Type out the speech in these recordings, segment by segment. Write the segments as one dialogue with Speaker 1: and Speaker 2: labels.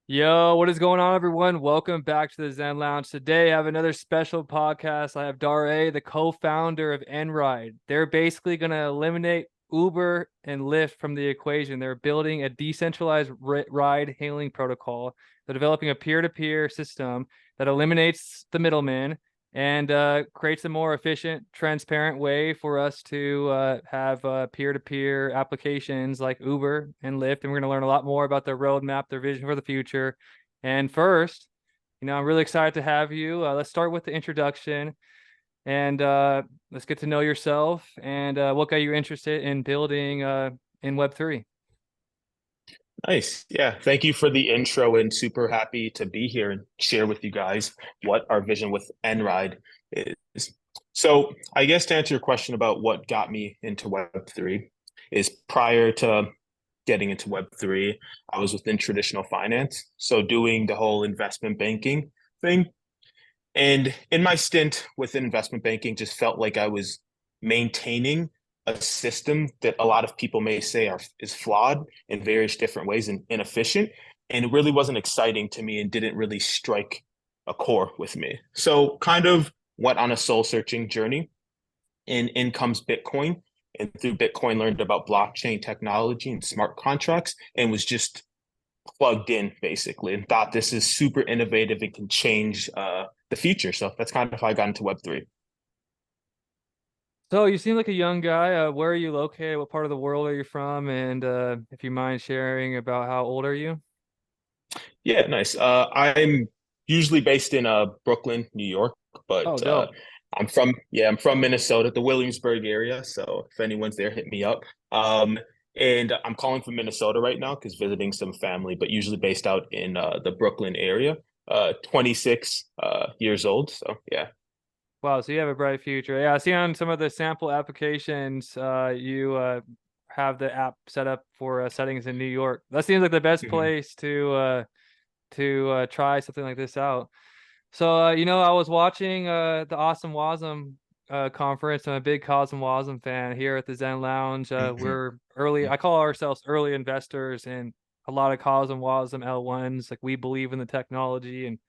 Speaker 1: Yo, what is going on, everyone? Welcome back to the Zen Lounge. Today, I have another special podcast. I have Dare, the co-founder of nRide. They're basically going to eliminate Uber and Lyft from the equation. They're building a decentralized ride-hailing protocol. They're developing a peer-to-peer system that eliminates the middleman and creates a more efficient, transparent way for us to have peer-to-peer applications like Uber and Lyft. And we're going to learn a lot more about their roadmap, their vision for the future. And first, I'm really excited to have you. Let's start with the introduction and let's get to know yourself and what got you interested in building in Web3.
Speaker 2: Nice. Yeah. Thank you for the intro and super happy to be here and share with you guys what our vision with nRide is. So, I guess to answer your question about what got me into Web3 is prior to getting into Web3, I was within traditional finance. So, doing the whole investment banking thing. And in my stint within investment banking, just felt like I was maintaining a system that a lot of people may say is flawed in various different ways and inefficient. And it really wasn't exciting to me and didn't really strike a core with me. So kind of went on a soul searching journey, and in comes Bitcoin. And through Bitcoin, learned about blockchain technology and smart contracts and was just plugged in basically and thought this is super innovative and can change the future. So that's kind of how I got into Web3.
Speaker 1: So you seem like a young guy. Where are you located? What part of the world are you from? And if you mind sharing about how old are you?
Speaker 2: Yeah, nice. I'm usually based in Brooklyn, New York,
Speaker 1: Oh,
Speaker 2: but
Speaker 1: dope.
Speaker 2: I'm from Minnesota, the Williamsburg area. So if anyone's there, hit me up. And I'm calling from Minnesota right now because visiting some family, but usually based out in the Brooklyn area. 26 years old. So yeah.
Speaker 1: Wow, so you have a bright future. Yeah, I see on some of the sample applications, you have the app set up for settings in New York. That seems like the best
Speaker 2: Mhm.
Speaker 1: place to try something like this out. So I was watching the Awesomewasm conference. I'm a big Cosmwasm fan here at the Zen Lounge.
Speaker 2: Mhm.
Speaker 1: We're early. I call ourselves early investors in a lot of Cosmwasm L1s. Like we believe in the technology and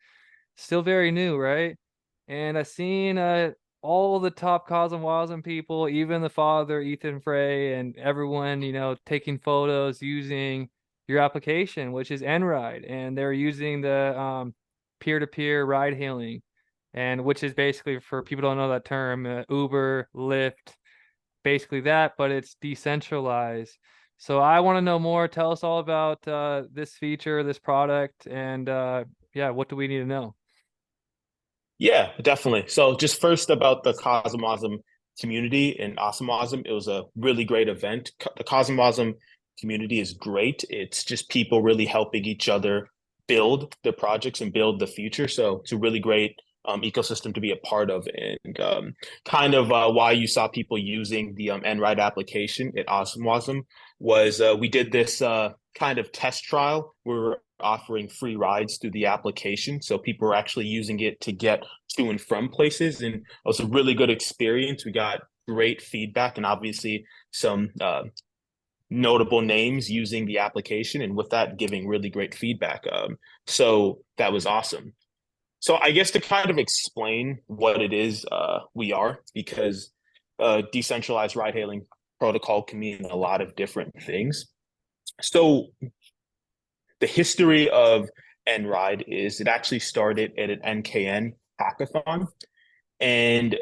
Speaker 1: still very new, right? And I seen all the top Cosmwasm people, even the father, Ethan Frey, and everyone, taking photos using your application, which is nRide. And they're using the peer-to-peer ride hailing, and which is basically, for people who don't know that term, Uber, Lyft, basically that, but it's decentralized. So I want to know more. Tell us all about this feature, this product, and yeah, what do we need to know?
Speaker 2: Yeah, definitely. So just first about the Cosmwasm community and Awesomewasm, it was a really great event. The Cosmwasm community is great. It's just people really helping each other build their projects and build the future. So it's a really great ecosystem to be a part of. And kind of why you saw people using the nRide application at Awesomewasm was we did this kind of test trial where we're offering free rides through the application. So people were actually using it to get to and from places. And it was a really good experience. We got great feedback and obviously some notable names using the application. And with that, giving really great feedback. So that was awesome. So I guess to kind of explain what it is we are, because decentralized ride hailing protocol can mean a lot of different things. So the history of nRide is it actually started at an NKN hackathon. And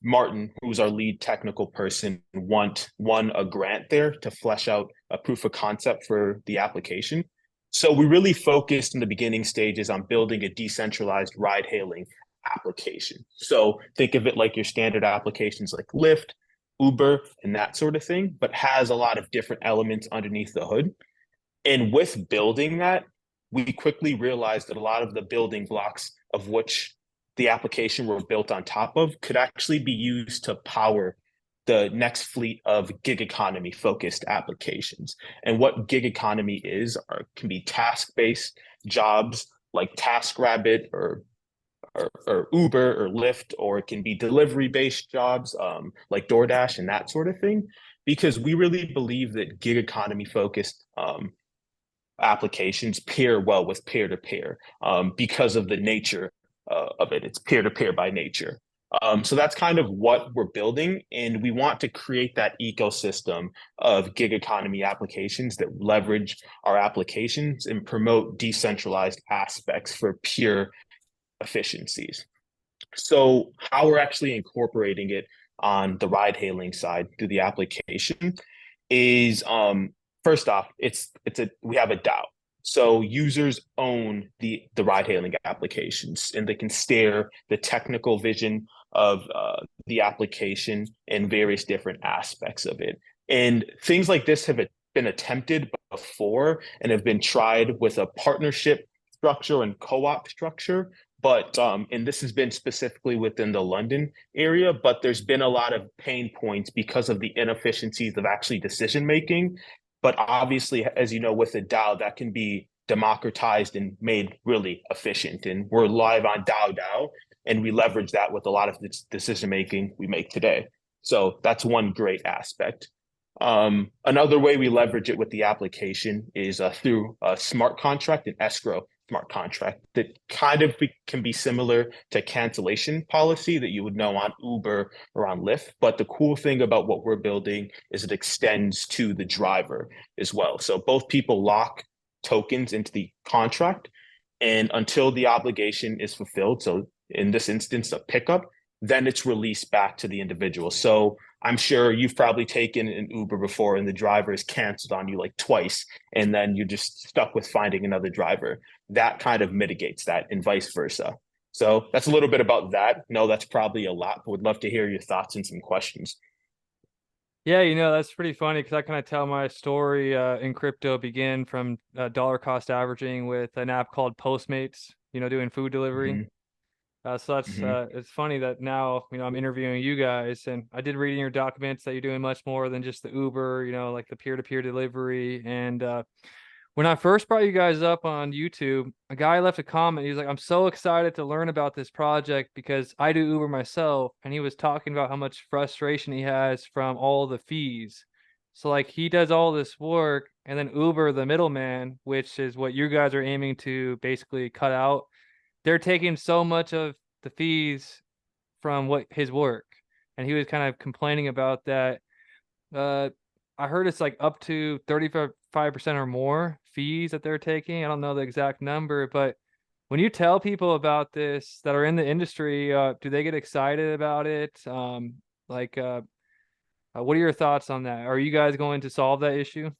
Speaker 2: Martin, who's our lead technical person, won a grant there to flesh out a proof of concept for the application. So we really focused in the beginning stages on building a decentralized ride hailing application. So think of it like your standard applications like Lyft, Uber, and that sort of thing, but has a lot of different elements underneath the hood. And with building that, we quickly realized that a lot of the building blocks of which the application were built on top of could actually be used to power the next fleet of gig economy focused applications. And what gig economy is can be task based jobs like TaskRabbit or Uber or Lyft, or it can be delivery based jobs like DoorDash and that sort of thing. Because we really believe that gig economy focused applications pair well with peer-to-peer because of the nature of it. It's peer-to-peer by nature. So that's kind of what we're building, and we want to create that ecosystem of gig economy applications that leverage our applications and promote decentralized aspects for pure efficiencies. So how we're actually incorporating it on the ride hailing side through the application is first off, we have a DAO. So users own the ride hailing applications and they can steer the technical vision of the application and various different aspects of it. And things like this have been attempted before and have been tried with a partnership structure and co-op structure. But and this has been specifically within the London area, but there's been a lot of pain points because of the inefficiencies of actually decision making. But obviously, as you know, with a DAO, that can be democratized and made really efficient. And we're live on DAO, and we leverage that with a lot of the decision making we make today. So that's one great aspect. Another way we leverage it with the application is through a smart contract and escrow smart contract that kind of can be similar to cancellation policy that you would know on Uber or on Lyft. But the cool thing about what we're building is it extends to the driver as well. So both people lock tokens into the contract, and until the obligation is fulfilled, so in this instance, a pickup, then it's released back to the individual. So I'm sure you've probably taken an Uber before and the driver is canceled on you like twice, and then you're just stuck with finding another driver. That kind of mitigates that and vice versa. So that's a little bit about that. No, that's probably a lot, but would love to hear your thoughts and some questions.
Speaker 1: Yeah, that's pretty funny because I kind of tell my story in crypto began from dollar cost averaging with an app called Postmates, doing food delivery.
Speaker 2: Mm-hmm.
Speaker 1: So that's
Speaker 2: Mm-hmm.
Speaker 1: it's funny that now I'm interviewing you guys, and I did read in your documents that you're doing much more than just the Uber, like the peer-to-peer delivery. And when I first brought you guys up on YouTube, a guy left a comment. He was like, "I'm so excited to learn about this project because I do Uber myself," and he was talking about how much frustration he has from all the fees. So like he does all this work, and then Uber, the middleman, which is what you guys are aiming to basically cut out, they're taking so much of the fees from what his work, and he was kind of complaining about that. uh I heard it's like up to 35% or more fees that they're taking. I don't know the exact number, but when you tell people about this that are in the industry, do they get excited about it? Like what are your thoughts on that? Are you guys going to solve that issue?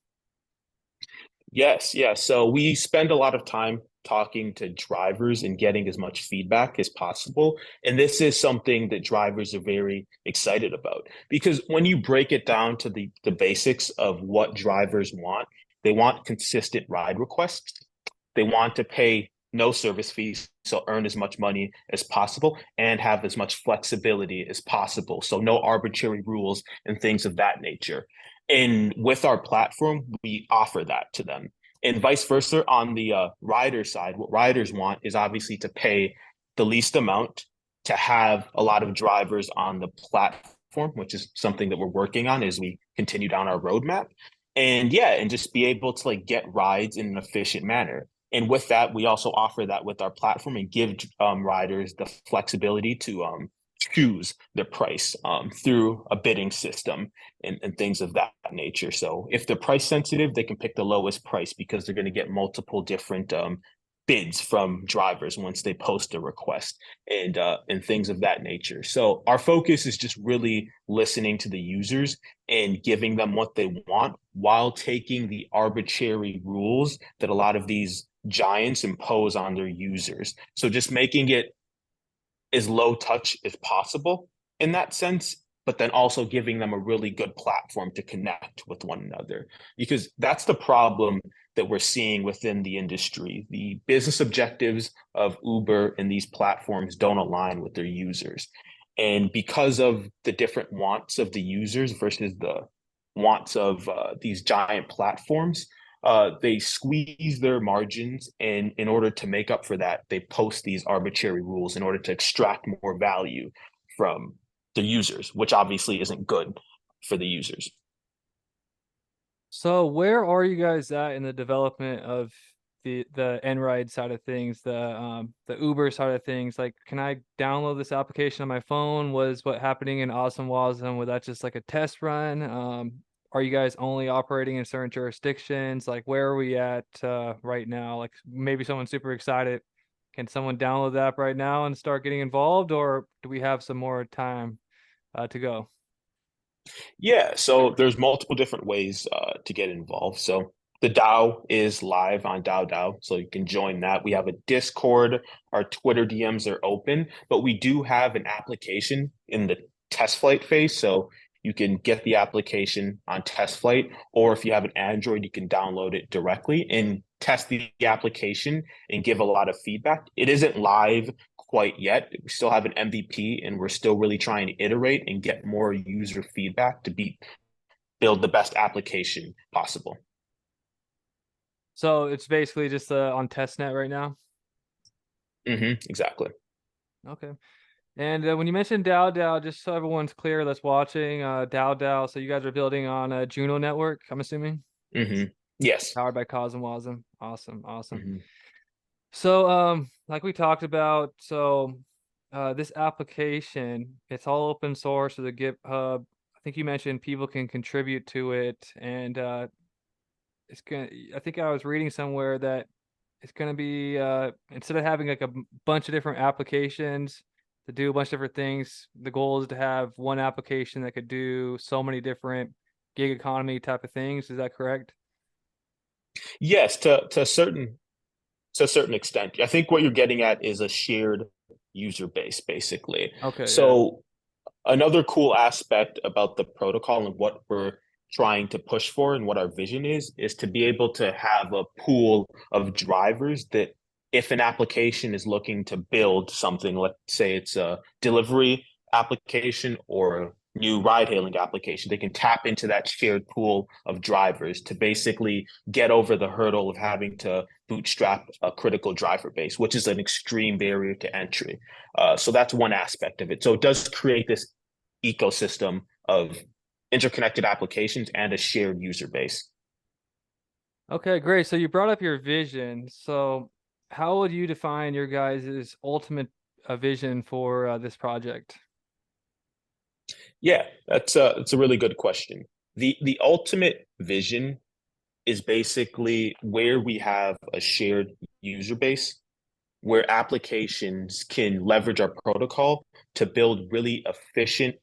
Speaker 2: Yes, yeah. So we spend a lot of time talking to drivers and getting as much feedback as possible. And this is something that drivers are very excited about because when you break it down to the basics of what drivers want, they want consistent ride requests. They want to pay no service fees, so earn as much money as possible and have as much flexibility as possible. So no arbitrary rules and things of that nature. And with our platform, we offer that to them. And vice versa on the rider side, what riders want is obviously to pay the least amount to have a lot of drivers on the platform, which is something that we're working on as we continue down our roadmap. And yeah, and just be able to like get rides in an efficient manner. And with that, we also offer that with our platform and give riders the flexibility to choose their price through a bidding system and things of that nature. So if they're price sensitive, they can pick the lowest price because they're going to get multiple different bids from drivers once they post a request and things of that nature. So our focus is just really listening to the users and giving them what they want while taking the arbitrary rules that a lot of these giants impose on their users. So just making it as low touch as possible in that sense, but then also giving them a really good platform to connect with one another. Because that's the problem that we're seeing within the industry. The business objectives of Uber and these platforms don't align with their users. And because of the different wants of the users versus the wants of these giant platforms, they squeeze their margins, and in order to make up for that, they post these arbitrary rules in order to extract more value from the users, which obviously isn't good for the users.
Speaker 1: So where are you guys at in the development of the nRide side of things, the Uber side of things? Like, can I download this application on my phone? Was what happening in Cosmwasm? Was that just like a test run? Are you guys only operating in certain jurisdictions? Like, where are we at right now? Like, maybe someone's super excited. Can someone download the app right now and start getting involved, or do we have some more time to go?
Speaker 2: Yeah, so there's multiple different ways to get involved. So the DAO is live on DAO, so you can join that. We have a Discord, our Twitter DMs are open, but we do have an application in the test flight phase. So you can get the application on test flight, or if you have an Android, you can download it directly and test the application and give a lot of feedback. It isn't live quite yet. We still have an MVP and we're still really trying to iterate and get more user feedback to build the best application possible.
Speaker 1: So it's basically just on testnet right now.
Speaker 2: Exactly.
Speaker 1: Okay. And when you mentioned DAO, just so everyone's clear that's watching, DAO, so you guys are building on a Juno network, I'm assuming,
Speaker 2: Yes.
Speaker 1: powered by Cosmwasm. Awesome, awesome.
Speaker 2: hmm
Speaker 1: So, like we talked about, so this application, it's all open source to the GitHub. I think you mentioned people can contribute to it, and it's gonna. I think I was reading somewhere that it's gonna be instead of having like a bunch of different applications to do a bunch of different things, the goal is to have one application that could do so many different gig economy type of things. Is that correct?
Speaker 2: Yes, to a certain extent. I think what you're getting at is a shared user base, basically.
Speaker 1: Okay, yeah.
Speaker 2: So another cool aspect about the protocol and what we're trying to push for and what our vision is to be able to have a pool of drivers that if an application is looking to build something, let's say it's a delivery application or a new ride hailing application, they can tap into that shared pool of drivers to basically get over the hurdle of having to bootstrap a critical driver base, which is an extreme barrier to entry. So that's one aspect of it. So it does create this ecosystem of interconnected applications and a shared user base.
Speaker 1: Okay, great. So you brought up your vision. So how would you define your guys' ultimate vision for this project?
Speaker 2: Yeah, that's a really good question. The ultimate vision is basically where we have a shared user base where applications can leverage our protocol to build really efficient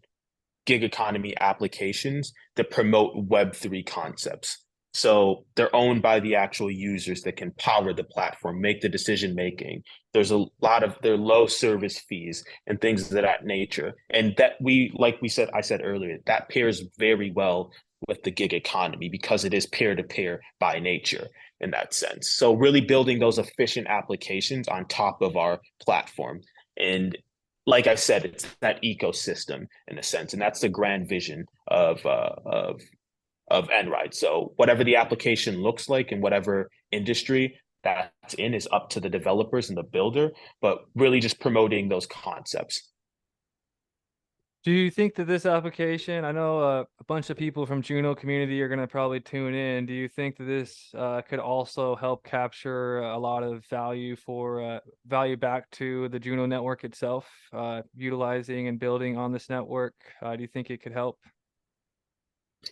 Speaker 2: gig economy applications that promote Web3 concepts. So they're owned by the actual users that can power the platform, make the decision making. There's a lot of their low service fees and things of that nature. And that like I said earlier, that pairs very well with the gig economy because it is peer to peer by nature in that sense. So really building those efficient applications on top of our platform. And like I said, it's that ecosystem in a sense, and that's the grand vision of nRide. So whatever the application looks like in whatever industry that's in is up to the developers and the builder, but really just promoting those concepts.
Speaker 1: Do you think that this application, I know a bunch of people from Juno community are going to probably tune in. Do you think that this could also help capture a lot of value for value back to the Juno network itself, utilizing and building on this network? Do you think it could help?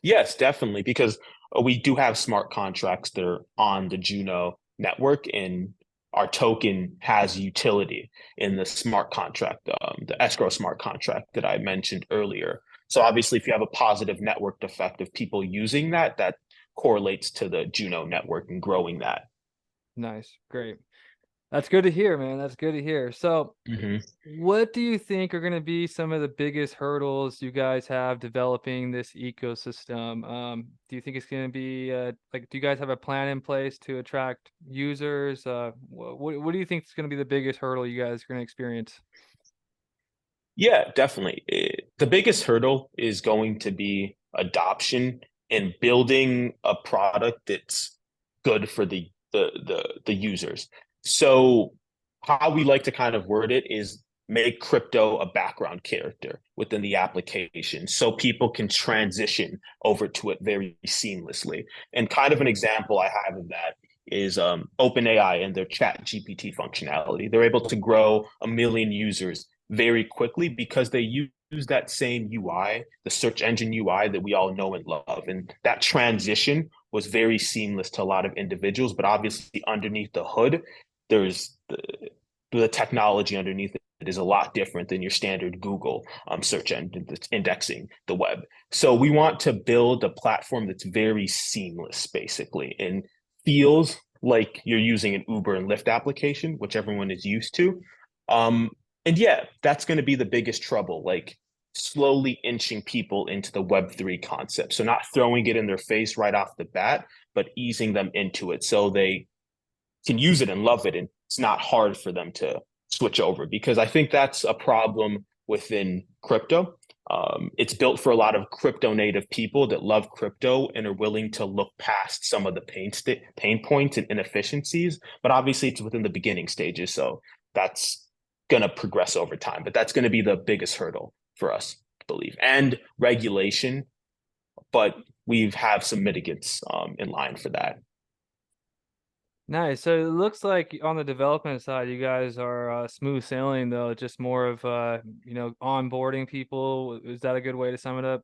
Speaker 2: Yes, definitely, because we do have smart contracts that are on the Juno network, and our token has utility in the smart contract, the escrow smart contract that I mentioned earlier. So obviously, if you have a positive network effect of people using that, that correlates to the Juno network and growing that.
Speaker 1: Nice, great. That's good to hear, man. That's good to hear. So,
Speaker 2: Mhm.
Speaker 1: what do you think are going to be some of the biggest hurdles you guys have developing this ecosystem? Do you think it's going to be like, do you guys have a plan in place to attract users? What do you think is going to be the biggest hurdle you guys are going to experience?
Speaker 2: Yeah, definitely. The biggest hurdle is going to be adoption and building a product that's good for the users. So how we like to kind of word it is make crypto a background character within the application so people can transition over to it very seamlessly. And kind of an example I have of that is OpenAI and their chat GPT functionality. They're able to grow 1 million users very quickly because they use that same UI, the search engine UI that we all know and love. And that transition was very seamless to a lot of individuals, but obviously underneath the hood, there's the technology underneath it is a lot different than your standard Google search engine that's indexing the web. So we want to build a platform that's very seamless, basically, and feels like you're using an Uber and Lyft application, which everyone is used to. Um, and yeah, that's going to be the biggest trouble, like slowly inching people into the Web3 concept. So not throwing it in their face right off the bat, but easing them into it so they can use it and love it. And it's not hard for them to switch over because I think that's a problem within crypto. It's built for a lot of crypto native people that love crypto and are willing to look past some of the pain points and inefficiencies. But obviously, it's within the beginning stages, so that's going to progress over time. But that's going to be the biggest hurdle for us, I believe, and regulation. But we have some mitigants in line for that.
Speaker 1: Nice. So it looks like on the development side, you guys are smooth sailing, though. Just more of onboarding people. Is that a good way to sum it up?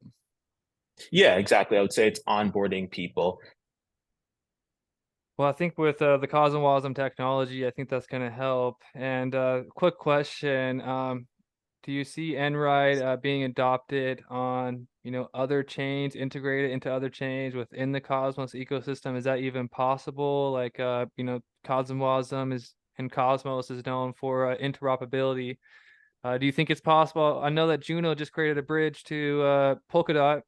Speaker 2: Yeah, exactly. I would say it's onboarding people.
Speaker 1: Well, I think with the Cosmwasm technology, I think that's going to help. And quick question: do you see nRide being adopted on other chains, integrated into other chains within the Cosmos ecosystem? Is that even possible? Like Cosmwasm is and Cosmos is known for interoperability. Do you think it's possible? I know that Juno just created a bridge to Polkadot,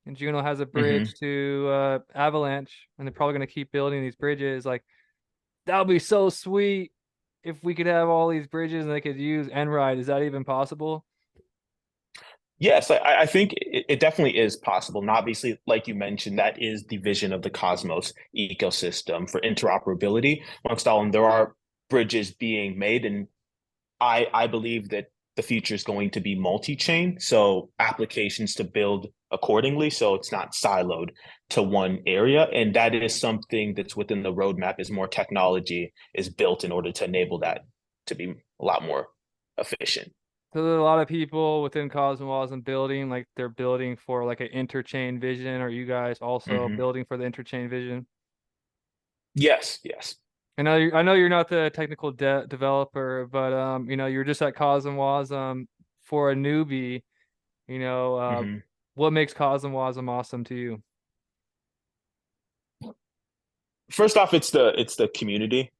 Speaker 1: and Juno has a
Speaker 2: Hmm.
Speaker 1: bridge to Avalanche, and they're probably going to keep building these bridges. Like that would be so sweet if we could have all these bridges and they could use nRide. Is that even possible?
Speaker 2: Yes, I think it definitely is possible. And obviously, like you mentioned, that is the vision of the Cosmos ecosystem for interoperability amongst all. And there are bridges being made, and I believe that the future is going to be multi-chain, so applications to build accordingly, so it's not siloed to one area. And that is something that's within the roadmap as more technology is built in order to enable that to be a lot more efficient.
Speaker 1: So there's a lot of people within Cosmwasm building, like they're building for like an interchain vision. Are you guys also
Speaker 2: Hmm.
Speaker 1: building for the interchain vision?
Speaker 2: Yes, yes.
Speaker 1: I know you're not the technical developer, but you're just at Cosmwasm for a newbie. You know,
Speaker 2: Hmm.
Speaker 1: what makes Cosmwasm awesome to you?
Speaker 2: First off, it's the community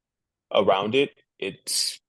Speaker 2: around it. It's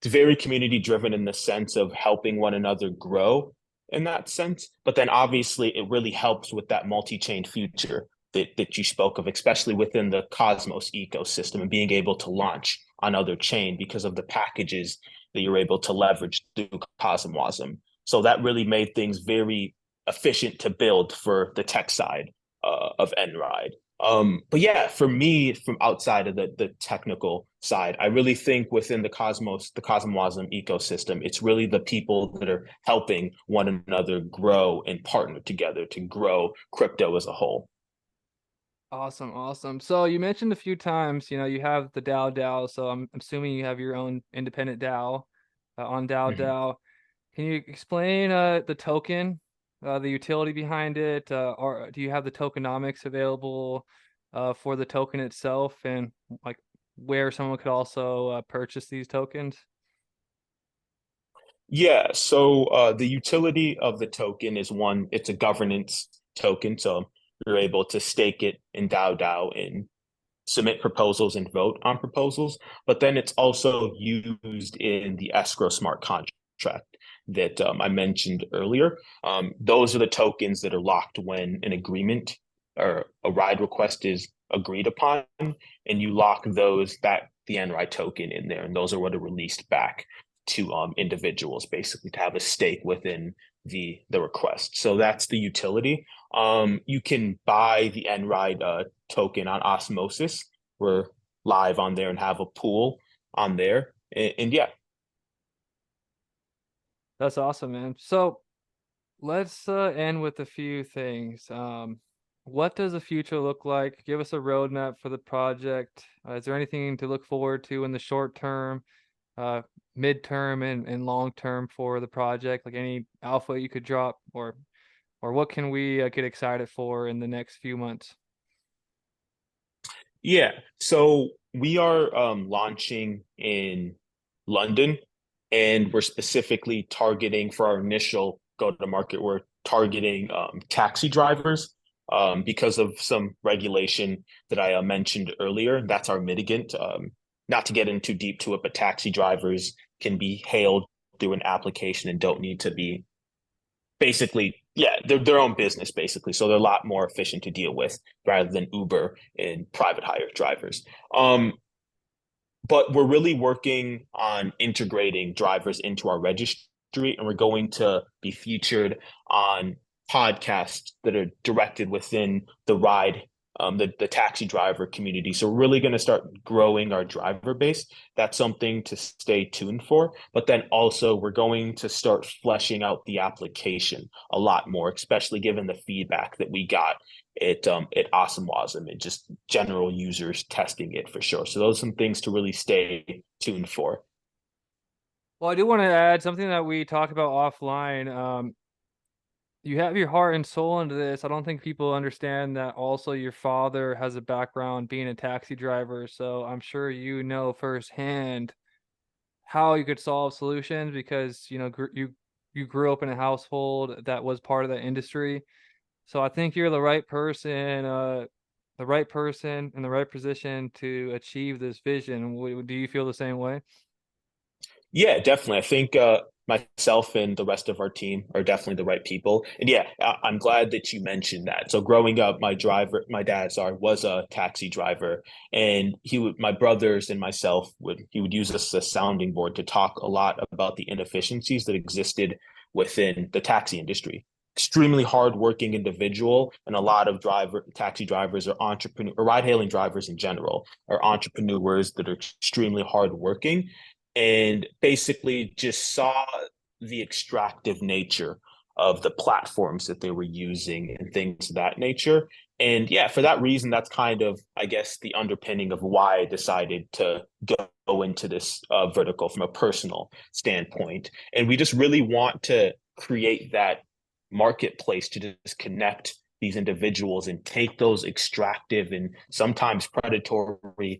Speaker 2: very community driven in the sense of helping one another grow in that sense. But then obviously it really helps with that multi-chain future that you spoke of, especially within the Cosmos ecosystem and being able to launch on other chain because of the packages that you're able to leverage through Cosmwasm. So that really made things very efficient to build for the tech side of nRide. But yeah, for me, from outside of the technical side, I really think within the Cosmwasm ecosystem, it's really the people that are helping one another grow and partner together to grow crypto as a whole.
Speaker 1: Awesome, awesome. So you mentioned a few times, you have the DAO. So I'm assuming you have your own independent DAO on
Speaker 2: Mhm.
Speaker 1: DAO. Can you explain the token, the utility behind it, or do you have the tokenomics available for the token itself, and like where someone could also purchase these tokens?
Speaker 2: Yeah, so the utility of the token is one, it's a governance token. So you're able to stake it in DAO and submit proposals and vote on proposals. But then it's also used in the escrow smart contract that I mentioned earlier. Those are the tokens that are locked when an agreement or a ride request is agreed upon, and you lock the nRide token in there, and those are what are released back to individuals, basically to have a stake within the request. So that's the utility. You can buy the nRide token on Osmosis. We're live on there and have a pool on there. And yeah.
Speaker 1: That's awesome, man. So let's end with a few things. What does the future look like? Give us a roadmap for the project. Is there anything to look forward to in the short term, uh, midterm, and long term for the project? Like any alpha you could drop, or what can we get excited for in the next few months?
Speaker 2: Yeah, so we are launching in London, and we're specifically targeting for our initial go to market. We're targeting taxi drivers because of some regulation that I mentioned earlier. That's our mitigant. Not to get in too deep to it, but taxi drivers can be hailed through an application and don't need to be basically, yeah, they're their own business basically. So they're a lot more efficient to deal with rather than Uber and private hire drivers. But we're really working on integrating drivers into our registry, and we're going to be featured on podcasts that are directed within the ride, the taxi driver community. So we're really going to start growing our driver base. That's something to stay tuned for. But then also we're going to start fleshing out the application a lot more, especially given the feedback that we got at Cosmwasm and just general users testing it for sure. So those are some things to really stay tuned for.
Speaker 1: Well, I do want to add something that we talk about offline. You have your heart and soul into this. I don't think people understand that also your father has a background being a taxi driver. So I'm sure you know firsthand how you could solve solutions because you grew up in a household that was part of that industry. So I think you're the right person in the right position to achieve this vision. Do you feel the same way?
Speaker 2: Yeah, definitely. I think myself and the rest of our team are definitely the right people. And yeah, I'm glad that you mentioned that. So growing up, my dad, sorry, was a taxi driver, and my brothers and myself he would use us as a sounding board to talk a lot about the inefficiencies that existed within the taxi industry. Extremely hardworking individual, and a lot of taxi drivers or entrepreneur or ride hailing drivers in general are entrepreneurs that are extremely hardworking and basically just saw the extractive nature of the platforms that they were using and things of that nature. And yeah, for that reason, that's kind of, I guess, the underpinning of why I decided to go into this vertical from a personal standpoint. And we just really want to create that marketplace to just connect these individuals and take those extractive and sometimes predatory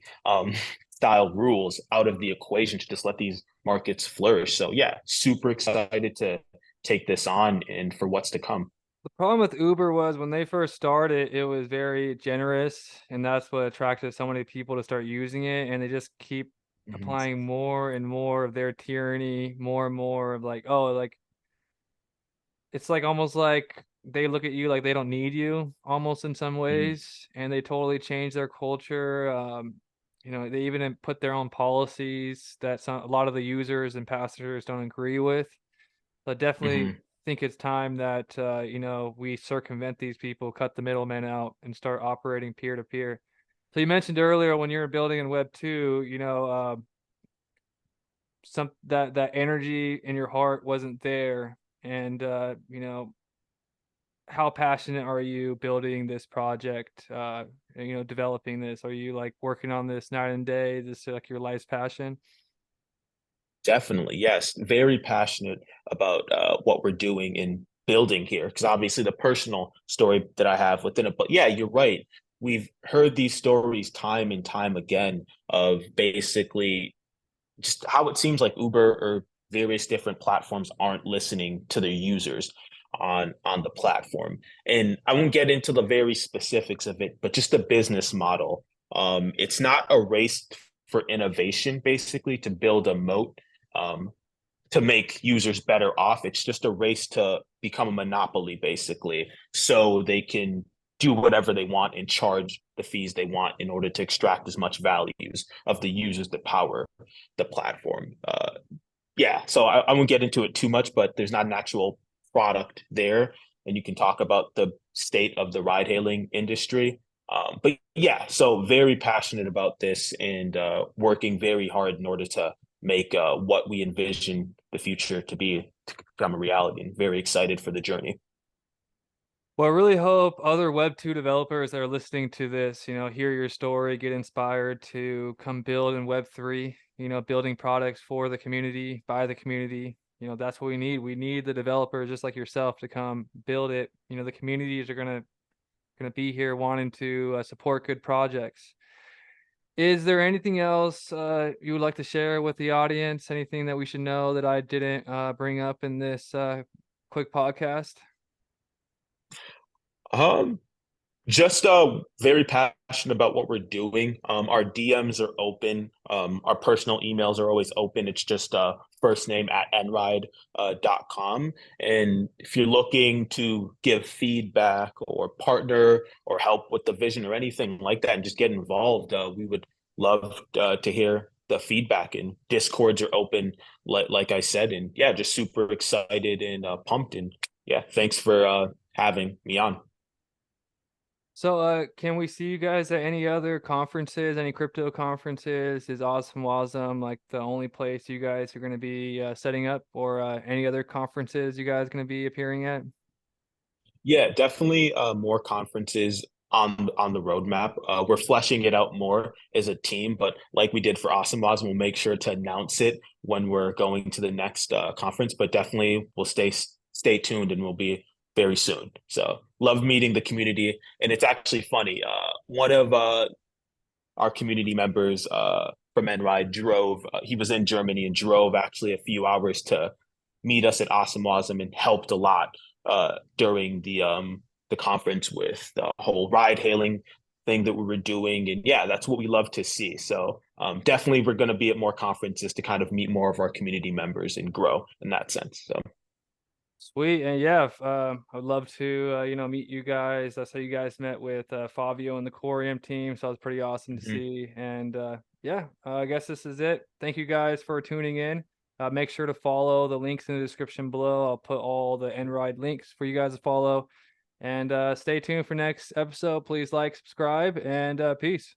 Speaker 2: style rules out of the equation to just let these markets flourish. So yeah, super excited to take this on and for what's to come.
Speaker 1: The problem with Uber was when they first started, it was very generous, and that's what attracted so many people to start using it. And they just keep
Speaker 2: Mhm.
Speaker 1: applying more and more of their tyranny, more and more of like, oh, like it's like almost like they look at you like they don't need you almost in some
Speaker 2: Mhm.
Speaker 1: ways, and they totally change their culture. They even put their own policies that a lot of the users and passengers don't agree with. But definitely
Speaker 2: Mhm.
Speaker 1: think it's time that we circumvent these people, cut the middlemen out, and start operating peer to peer. So you mentioned earlier when you were building in Web 2, some that energy in your heart wasn't there, and how passionate are you building this project? Developing this. Are you like working on this night and day? This is like your life's passion?
Speaker 2: Definitely, yes. Very passionate about what we're doing and building here, because obviously the personal story that I have within it. But yeah, you're right. We've heard these stories time and time again of basically just how it seems like Uber or various different platforms aren't listening to their users on the platform. And I won't get into the very specifics of it, but just the business model. It's not a race for innovation, basically, to build a moat um, to make users better off. It's just a race to become a monopoly, basically, so they can do whatever they want and charge the fees they want in order to extract as much values of the users that power the platform. Yeah, so I won't get into it too much, but there's not an actual product there, and you can talk about the state of the ride hailing industry. But yeah, so very passionate about this and working very hard in order to make what we envision the future to be to become a reality, and very excited for the journey.
Speaker 1: Well, I really hope other Web2 developers that are listening to this, hear your story, get inspired to come build in Web3, building products for the community, by the community. That's what we need. We need the developers just like yourself to come build it. The communities are gonna be here wanting to support good projects. Is there anything else you would like to share with the audience? Anything that we should know that I didn't bring up in this quick podcast?
Speaker 2: Um, Just very passionate about what we're doing. Our DMs are open. Our personal emails are always open. It's just first name at nRide.com. And if you're looking to give feedback or partner or help with the vision or anything like that, and just get involved, we would love to hear the feedback. And Discords are open, like I said. And yeah, just super excited and pumped. And yeah, thanks for having me on.
Speaker 1: So, can we see you guys at any other conferences, any crypto conferences? Is Cosmwasm like the only place you guys are going to be setting up, or any other conferences you guys going to be appearing at?
Speaker 2: Yeah, definitely more conferences on the roadmap. We're fleshing it out more as a team, but like we did for Awesome we'll make sure to announce it when we're going to the next conference. But definitely we'll stay tuned and we'll be very soon. So love meeting the community, and it's actually funny. One of our community members from nRide drove. He was in Germany and drove actually a few hours to meet us at Awesome and helped a lot during the conference with the whole ride hailing thing that we were doing. And yeah, that's what we love to see. So definitely we're going to be at more conferences to kind of meet more of our community members and grow in that sense. So
Speaker 1: Sweet. And yeah, I'd love to, meet you guys. That's how you guys met with Fabio and the Corium team. So that was pretty awesome to
Speaker 2: mhm.
Speaker 1: see. And yeah, I guess this is it. Thank you guys for tuning in. Make sure to follow the links in the description below. I'll put all the nRide links for you guys to follow. And stay tuned for next episode. Please like, subscribe, and peace.